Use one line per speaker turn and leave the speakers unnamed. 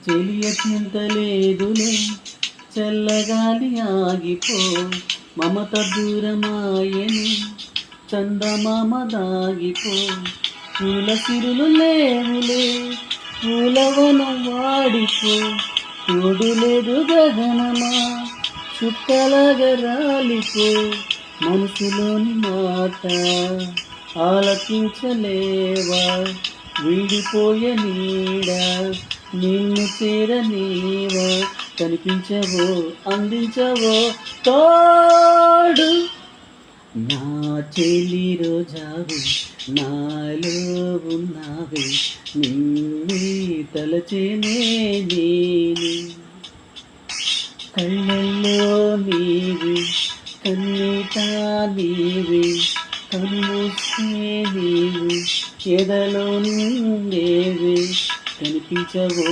చెలియ చింతలేదులే చల్లగాలి ఆగిపో మమత దూరమాయని చందమామ దాగిపో పూల సిరులు లేవులే పూలవనం వాడిపో తోడు లేదు గగనమా చుక్కలాగా రాలిపో మనసులోని మాట ఆలకించలేవా వీడిపోయే నీడ నిన్ను చేరనీవా కనిపించవో అందించవో తోడు నా చెలి రోజావి నాలో ఉన్నావే నిన్నే తలచేనే నేను కళ్ళల్లో నీవి కన్నీట నీవి కనుమూస్తే నీవి ఎదలో నీవి కనిపించవో